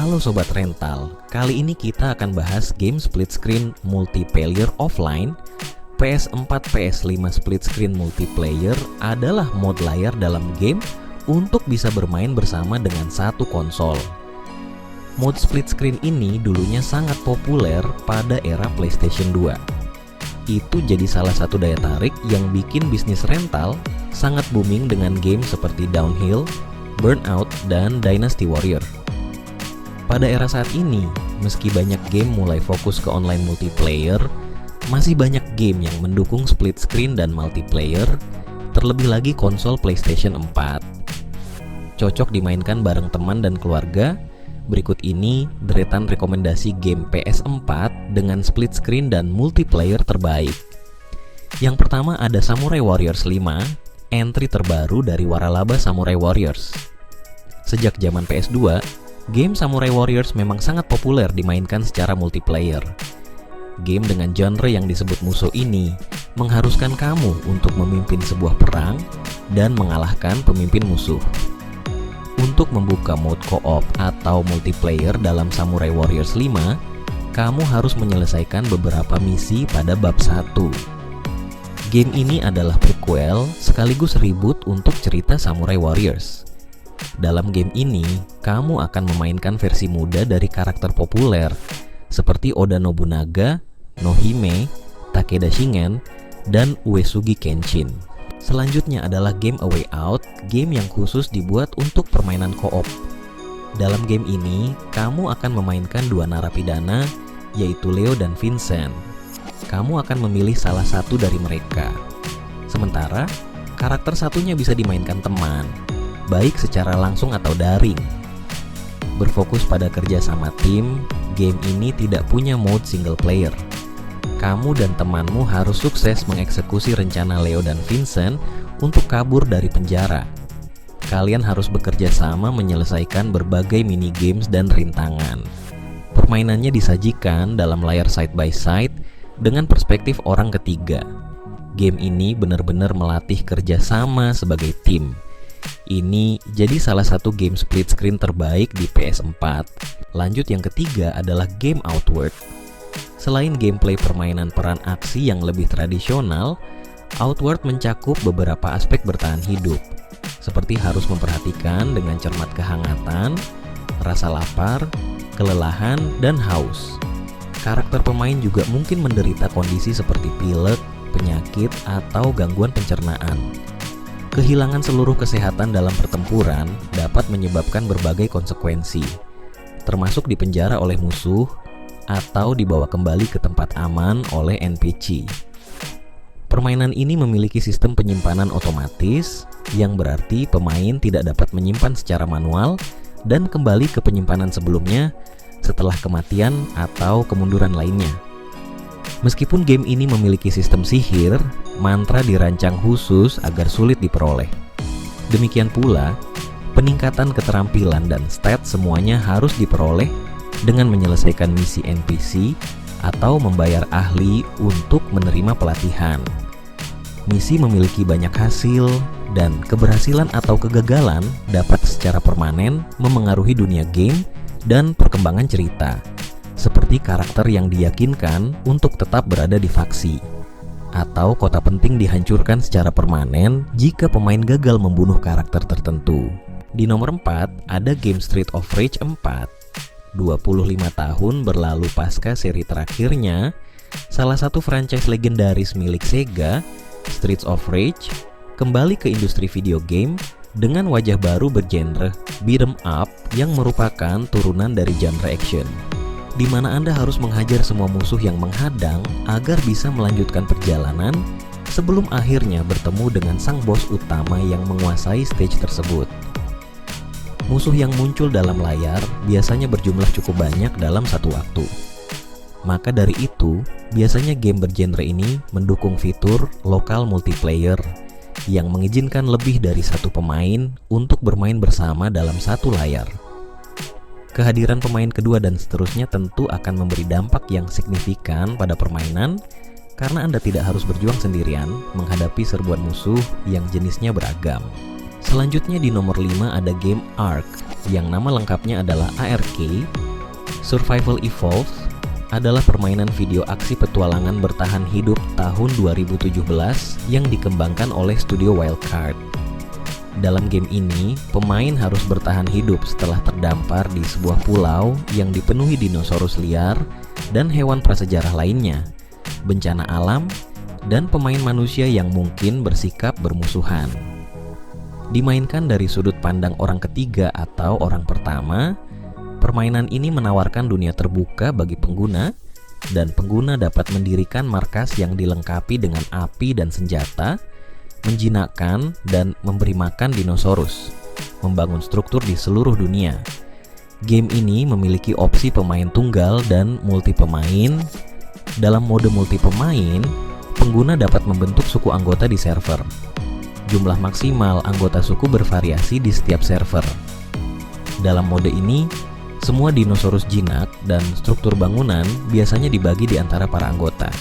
Halo Sobat Rental, kali ini kita akan bahas game split screen multiplayer offline. PS4 PS5 split screen multiplayer adalah mod layar dalam game untuk bisa bermain bersama dengan satu konsol. Mod split screen ini dulunya sangat populer pada era PlayStation 2. Itu jadi salah satu daya tarik yang bikin bisnis rental sangat booming dengan game seperti Downhill, Burnout, dan Dynasty Warrior. Pada era saat ini, meski banyak game mulai fokus ke online multiplayer, masih banyak game yang mendukung split screen dan multiplayer, terlebih lagi konsol PlayStation 4. Cocok dimainkan bareng teman dan keluarga. Berikut ini deretan rekomendasi game PS4 dengan split screen dan multiplayer terbaik. Yang pertama ada Samurai Warriors 5, entry terbaru dari waralaba Samurai Warriors. Sejak zaman PS2, game Samurai Warriors memang sangat populer dimainkan secara multiplayer. Game dengan genre yang disebut musuh ini mengharuskan kamu untuk memimpin sebuah perang dan mengalahkan pemimpin musuh. Untuk membuka mode co-op atau multiplayer dalam Samurai Warriors 5, kamu harus menyelesaikan beberapa misi pada bab 1. Game ini adalah prequel sekaligus reboot untuk cerita Samurai Warriors. Dalam game ini, kamu akan memainkan versi muda dari karakter populer seperti Oda Nobunaga, Nohime, Takeda Shingen, dan Uesugi Kenshin. Selanjutnya adalah game A Way Out, game yang khusus dibuat untuk permainan co-op. Dalam game ini, kamu akan memainkan dua narapidana, yaitu Leo dan Vincent. Kamu akan memilih salah satu dari mereka. Sementara, karakter satunya bisa dimainkan teman, baik secara langsung atau daring. Berfokus pada kerja sama tim, game ini tidak punya mode single player. Kamu dan temanmu harus sukses mengeksekusi rencana Leo dan Vincent untuk kabur dari penjara. Kalian harus bekerja sama menyelesaikan berbagai mini games dan rintangan. Permainannya disajikan dalam layar side by side dengan perspektif orang ketiga. Game ini benar-benar melatih kerja sama sebagai tim. Ini jadi salah satu game split screen terbaik di PS4. Lanjut yang ketiga adalah game Outward. Selain gameplay permainan peran aksi yang lebih tradisional, Outward mencakup beberapa aspek bertahan hidup, seperti harus memperhatikan dengan cermat kehangatan, rasa lapar, kelelahan, dan haus. Karakter pemain juga mungkin menderita kondisi seperti pilek, penyakit, atau gangguan pencernaan. Kehilangan seluruh kesehatan dalam pertempuran dapat menyebabkan berbagai konsekuensi, termasuk dipenjara oleh musuh atau dibawa kembali ke tempat aman oleh NPC. Permainan ini memiliki sistem penyimpanan otomatis, yang berarti pemain tidak dapat menyimpan secara manual dan kembali ke penyimpanan sebelumnya setelah kematian atau kemunduran lainnya. Meskipun game ini memiliki sistem sihir, mantra dirancang khusus agar sulit diperoleh. Demikian pula, peningkatan keterampilan dan stat semuanya harus diperoleh dengan menyelesaikan misi NPC atau membayar ahli untuk menerima pelatihan. Misi memiliki banyak hasil, dan keberhasilan atau kegagalan dapat secara permanen memengaruhi dunia game dan perkembangan cerita, seperti karakter yang diyakinkan untuk tetap berada di faksi, atau kota penting dihancurkan secara permanen jika pemain gagal membunuh karakter tertentu. Di nomor 4 ada game Streets of Rage 4. 25 tahun berlalu pasca seri terakhirnya, salah satu franchise legendaris milik Sega, Streets of Rage, kembali ke industri video game dengan wajah baru bergenre beat 'em up yang merupakan turunan dari genre action, di mana Anda harus menghajar semua musuh yang menghadang agar bisa melanjutkan perjalanan sebelum akhirnya bertemu dengan sang bos utama yang menguasai stage tersebut. Musuh yang muncul dalam layar biasanya berjumlah cukup banyak dalam satu waktu. Maka dari itu, biasanya game bergenre ini mendukung fitur lokal multiplayer yang mengizinkan lebih dari satu pemain untuk bermain bersama dalam satu layar. Kehadiran pemain kedua dan seterusnya tentu akan memberi dampak yang signifikan pada permainan, karena Anda tidak harus berjuang sendirian menghadapi serbuan musuh yang jenisnya beragam. Selanjutnya di nomor 5 ada game Ark. yang nama lengkapnya adalah ARK, Survival Evolved adalah permainan video aksi petualangan bertahan hidup tahun 2017 yang dikembangkan oleh studio Wildcard. Dalam game ini, pemain harus bertahan hidup setelah terdampar di sebuah pulau yang dipenuhi dinosaurus liar dan hewan prasejarah lainnya, bencana alam, dan pemain manusia yang mungkin bersikap bermusuhan. Dimainkan dari sudut pandang orang ketiga atau orang pertama, permainan ini menawarkan dunia terbuka bagi pengguna, dan pengguna dapat mendirikan markas yang dilengkapi dengan api dan senjata, menjinakkan dan memberi makan dinosaurus, membangun struktur di seluruh dunia. Game ini memiliki opsi pemain tunggal dan multi pemain. Dalam mode multi pemain, pengguna dapat membentuk suku anggota di server. Jumlah maksimal anggota suku bervariasi di setiap server. Dalam mode ini, semua dinosaurus jinak dan struktur bangunan biasanya dibagi di antara para anggota.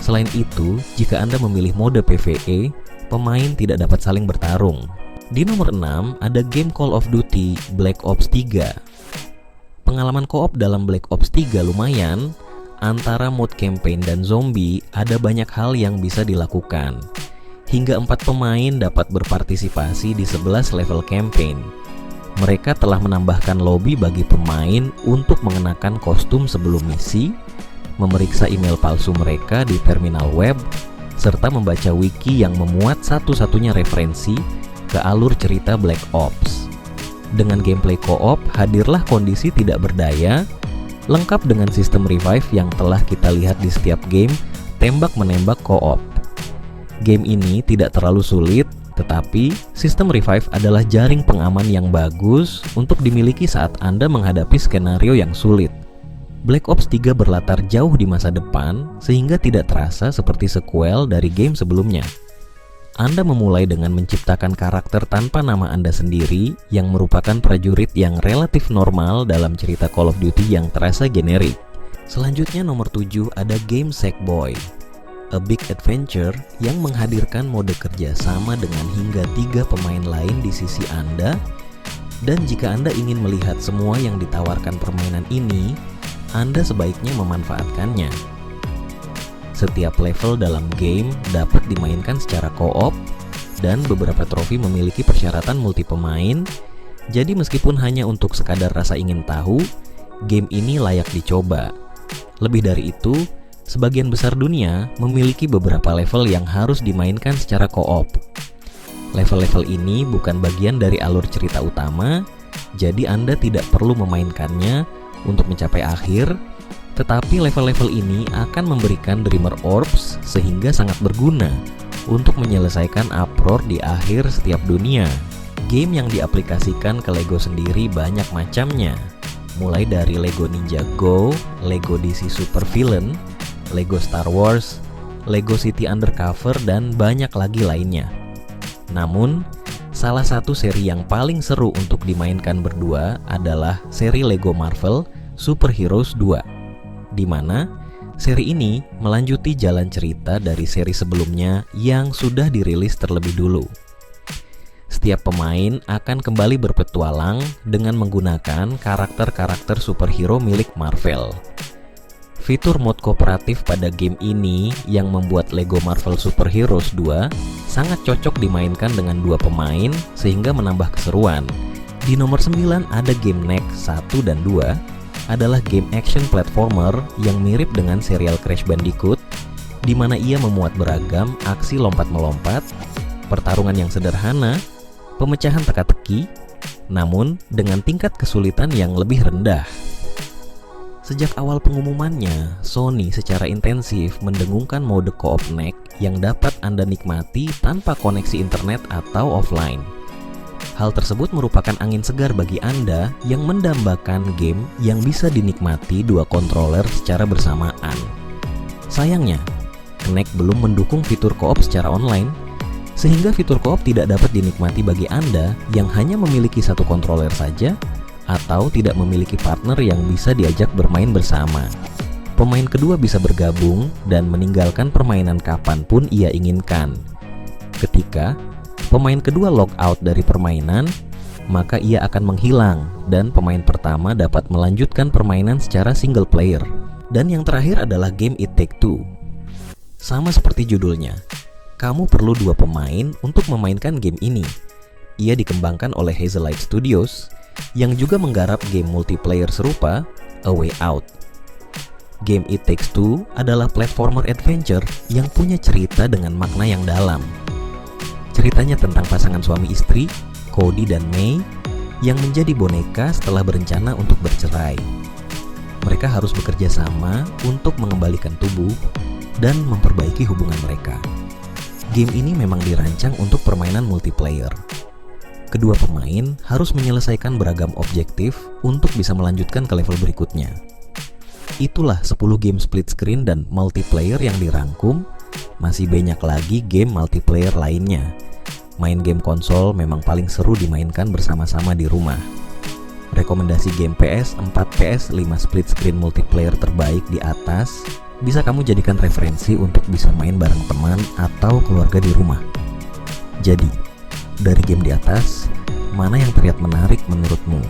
Selain itu, jika Anda memilih mode PvE, pemain tidak dapat saling bertarung. Di nomor 6 ada game Call of Duty Black Ops 3. Pengalaman co-op dalam Black Ops 3 lumayan. Antara mode campaign dan zombie, ada banyak hal yang bisa dilakukan. Hingga 4 pemain dapat berpartisipasi di 11 level campaign. Mereka telah menambahkan lobby bagi pemain untuk mengenakan kostum sebelum misi, memeriksa email palsu mereka di terminal web, serta membaca wiki yang memuat satu-satunya referensi ke alur cerita Black Ops. Dengan gameplay co-op, hadirlah kondisi tidak berdaya, lengkap dengan sistem revive yang telah kita lihat di setiap game tembak-menembak co-op. Game ini tidak terlalu sulit, tetapi sistem revive adalah jaring pengaman yang bagus untuk dimiliki saat Anda menghadapi skenario yang sulit. Black Ops 3 berlatar jauh di masa depan sehingga tidak terasa seperti sequel dari game sebelumnya. Anda memulai dengan menciptakan karakter tanpa nama Anda sendiri yang merupakan prajurit yang relatif normal dalam cerita Call of Duty yang terasa generik. Selanjutnya nomor 7 ada game Sackboy, A Big Adventure yang menghadirkan mode kerja sama dengan hingga 3 pemain lain di sisi Anda. Dan jika Anda ingin melihat semua yang ditawarkan permainan ini, Anda sebaiknya memanfaatkannya. Setiap level dalam game dapat dimainkan secara co-op, dan beberapa trofi memiliki persyaratan multi pemain. Jadi meskipun hanya untuk sekadar rasa ingin tahu, game ini layak dicoba. Lebih dari itu, sebagian besar dunia memiliki beberapa level yang harus dimainkan secara co-op. Level-level ini bukan bagian dari alur cerita utama, jadi Anda tidak perlu memainkannya untuk mencapai akhir, tetapi level-level ini akan memberikan Dreamer Orbs sehingga sangat berguna untuk menyelesaikan uproar di akhir setiap dunia. Game yang diaplikasikan ke Lego sendiri banyak macamnya, mulai dari Lego Ninja Go, Lego DC Super Villain, Lego Star Wars, Lego City Undercover, dan banyak lagi lainnya. Namun, salah satu seri yang paling seru untuk dimainkan berdua adalah seri Lego Marvel Super Heroes 2, di mana seri ini melanjuti jalan cerita dari seri sebelumnya yang sudah dirilis terlebih dulu. Setiap pemain akan kembali berpetualang dengan menggunakan karakter-karakter superhero milik Marvel. Fitur mode kooperatif pada game ini yang membuat Lego Marvel Super Heroes 2 sangat cocok dimainkan dengan 2 pemain sehingga menambah keseruan. Di nomor 9 ada game Next 1 dan 2, adalah game action platformer yang mirip dengan serial Crash Bandicoot, di mana ia memuat beragam aksi lompat-melompat, pertarungan yang sederhana, pemecahan teka-teki, namun dengan tingkat kesulitan yang lebih rendah. Sejak awal pengumumannya, Sony secara intensif mendengungkan mode co-op Next yang dapat Anda nikmati tanpa koneksi internet atau offline. Hal tersebut merupakan angin segar bagi Anda yang mendambakan game yang bisa dinikmati 2 controller secara bersamaan. Sayangnya, Kinect belum mendukung fitur co-op secara online, sehingga fitur co-op tidak dapat dinikmati bagi Anda yang hanya memiliki 1 controller saja atau tidak memiliki partner yang bisa diajak bermain bersama. Pemain kedua bisa bergabung dan meninggalkan permainan kapanpun ia inginkan. Ketika pemain kedua log out dari permainan, maka ia akan menghilang dan pemain pertama dapat melanjutkan permainan secara single player. Dan yang terakhir adalah game It Take Two. Sama seperti judulnya, kamu perlu 2 pemain untuk memainkan game ini. Ia dikembangkan oleh Hazelight Studios yang juga menggarap game multiplayer serupa A Way Out. Game It Takes Two adalah platformer adventure yang punya cerita dengan makna yang dalam. Ceritanya tentang pasangan suami istri, Cody dan May, yang menjadi boneka setelah berencana untuk bercerai. Mereka harus bekerja sama untuk mengembalikan tubuh dan memperbaiki hubungan mereka. Game ini memang dirancang untuk permainan multiplayer. Kedua pemain harus menyelesaikan beragam objektif untuk bisa melanjutkan ke level berikutnya. Itulah 10 game split screen dan multiplayer yang dirangkum. Masih banyak lagi game multiplayer lainnya. Main game konsol memang paling seru dimainkan bersama-sama di rumah. Rekomendasi game PS4, PS5 split screen multiplayer terbaik di atas bisa kamu jadikan referensi untuk bisa main bareng teman atau keluarga di rumah. Jadi, dari game di atas, mana yang terlihat menarik menurutmu?